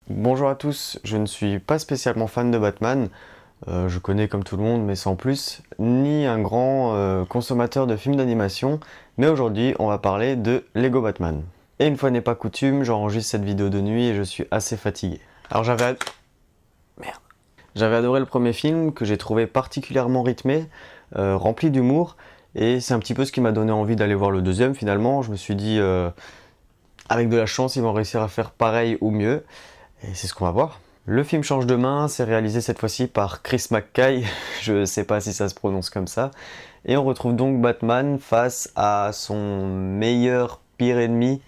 Bonjour à tous, je ne suis pas spécialement fan de Batman, je connais comme tout le monde mais sans plus, ni un grand consommateur de films d'animation, mais aujourd'hui on va parler de Lego Batman. Et une fois n'est pas coutume, j'enregistre cette vidéo de nuit et je suis assez fatigué. Alors j'avais adoré le premier film que j'ai trouvé particulièrement rythmé, rempli d'humour, et c'est un petit peu ce qui m'a donné envie d'aller voir le deuxième finalement. Je me suis dit, avec de la chance, ils vont réussir à faire pareil ou mieux. Et c'est ce qu'on va voir. Le film change de main, c'est réalisé cette fois-ci par Chris McKay, je sais pas si ça se prononce comme ça. Et on retrouve donc Batman face à son meilleur pire ennemi,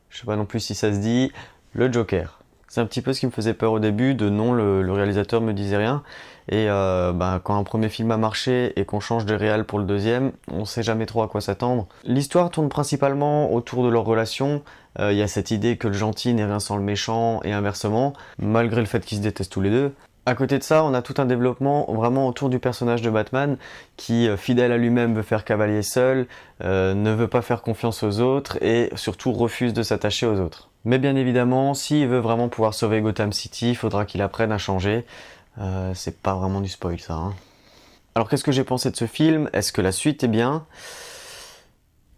je sais pas non plus si ça se dit, le Joker. C'est un petit peu ce qui me faisait peur au début, de non, le réalisateur me disait rien. Et quand un premier film a marché et qu'on change de réal pour le deuxième, on sait jamais trop à quoi s'attendre. L'histoire tourne principalement autour de leur relation. Il y a cette idée que le gentil n'est rien sans le méchant et inversement, malgré le fait qu'ils se détestent tous les deux. À côté de ça, on a tout un développement vraiment autour du personnage de Batman qui, fidèle à lui-même, veut faire cavalier seul, ne veut pas faire confiance aux autres et surtout refuse de s'attacher aux autres. Mais bien évidemment, s'il veut vraiment pouvoir sauver Gotham City, il faudra qu'il apprenne à changer. C'est pas vraiment du spoil ça. Hein. Alors qu'est-ce que j'ai pensé de ce film? Est-ce que la suite est bien?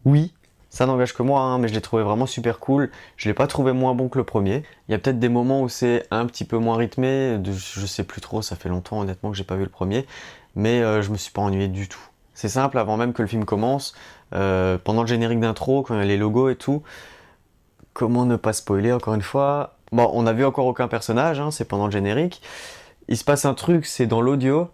Oui. Ça n'engage que moi, hein, mais je l'ai trouvé vraiment super cool. Je l'ai pas trouvé moins bon que le premier. Il y a peut-être des moments où c'est un petit peu moins rythmé. Je sais plus trop, ça fait longtemps honnêtement que j'ai pas vu le premier. Mais je me suis pas ennuyé du tout. C'est simple, avant même que le film commence, pendant le générique d'intro, quand il y a les logos et tout, comment ne pas spoiler encore une fois? Bon, on n'a vu encore aucun personnage, hein, c'est pendant le générique. Il se passe un truc, c'est dans l'audio,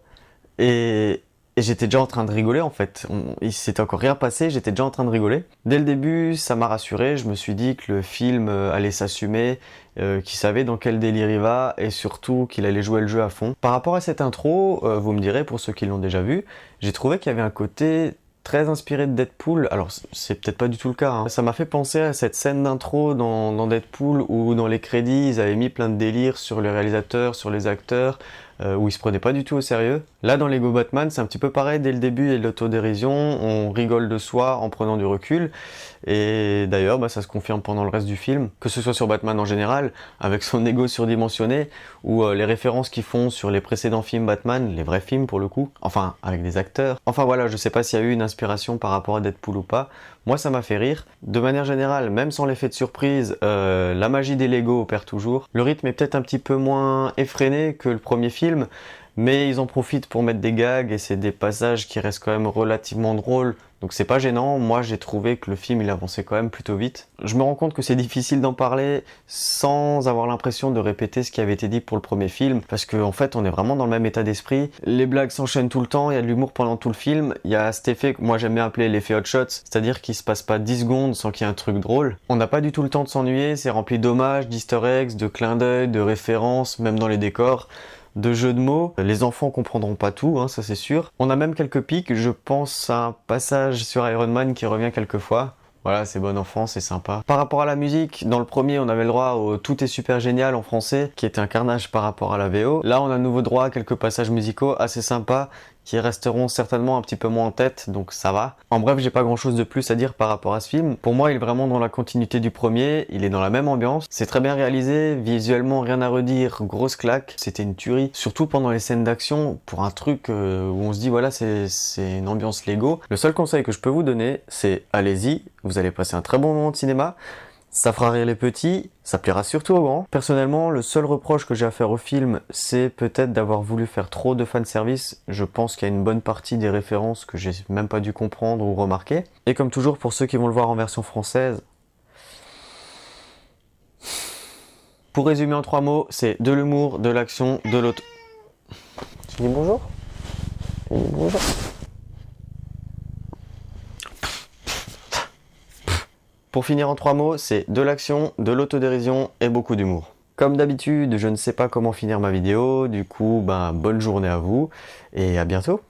et j'étais déjà en train de rigoler en fait. Il s'était encore rien passé, j'étais déjà en train de rigoler. Dès le début, ça m'a rassuré, je me suis dit que le film allait s'assumer, qu'il savait dans quel délire il va, et surtout qu'il allait jouer le jeu à fond. Par rapport à cette intro, vous me direz, pour ceux qui l'ont déjà vu, j'ai trouvé qu'il y avait un côté très inspiré de Deadpool. Alors c'est peut-être pas du tout le cas, hein. Ça m'a fait penser à cette scène d'intro dans Deadpool où dans les crédits ils avaient mis plein de délires sur les réalisateurs, sur les acteurs, où ils se prenaient pas du tout au sérieux. Là dans Lego Batman c'est un petit peu pareil, dès le début il y a de l'autodérision, on rigole de soi en prenant du recul, et d'ailleurs ça se confirme pendant le reste du film, que ce soit sur Batman en général, avec son ego surdimensionné, ou les références qu'ils font sur les précédents films Batman, les vrais films pour le coup, enfin avec des acteurs. Enfin voilà, je sais pas s'il y a eu une inspiration par rapport à Deadpool ou pas, moi ça m'a fait rire. De manière générale, même sans l'effet de surprise, la magie des Lego opère toujours. Le rythme est peut-être un petit peu moins effréné que le premier film, mais ils en profitent pour mettre des gags et c'est des passages qui restent quand même relativement drôles, donc c'est pas gênant. Moi j'ai trouvé que le film il avançait quand même plutôt vite. Je me rends compte que c'est difficile d'en parler sans avoir l'impression de répéter ce qui avait été dit pour le premier film, parce qu'en fait on est vraiment dans le même état d'esprit. Les blagues s'enchaînent tout le temps, il y a de l'humour pendant tout le film, il y a cet effet que moi j'aime bien appeler l'effet hot shots, c'est-à-dire qu'il se passe pas 10 secondes sans qu'il y ait un truc drôle. On n'a pas du tout le temps de s'ennuyer, c'est rempli d'hommages, d'easter eggs, de clins d'œil, de références, même dans les décors, de jeux de mots. Les enfants comprendront pas tout, hein, ça c'est sûr. On a même quelques pics, je pense à un passage sur Iron Man qui revient quelques fois. Voilà, c'est bon enfant, c'est sympa. Par rapport à la musique, dans le premier, on avait le droit au Tout est super génial en français, qui était un carnage par rapport à la VO. Là, on a de nouveau droit à quelques passages musicaux assez sympas, qui resteront certainement un petit peu moins en tête, donc ça va. En bref, j'ai pas grand chose de plus à dire par rapport à ce film. Pour moi, il est vraiment dans la continuité du premier, il est dans la même ambiance. C'est très bien réalisé, visuellement rien à redire, grosse claque. C'était une tuerie, surtout pendant les scènes d'action, pour un truc où on se dit voilà, c'est une ambiance Lego. Le seul conseil que je peux vous donner, c'est allez-y, vous allez passer un très bon moment de cinéma. Ça fera rire les petits, ça plaira surtout aux grands. Personnellement, le seul reproche que j'ai à faire au film, c'est peut-être d'avoir voulu faire trop de fanservice. Je pense qu'il y a une bonne partie des références que j'ai même pas dû comprendre ou remarquer. Et comme toujours, pour ceux qui vont le voir en version française, pour résumer en 3 mots, c'est de l'humour, de l'action, de l'auto... Tu dis bonjour? Tu dis bonjour? Pour finir en 3 mots, c'est de l'action, de l'autodérision et beaucoup d'humour. Comme d'habitude, je ne sais pas comment finir ma vidéo, du coup, bonne journée à vous et à bientôt.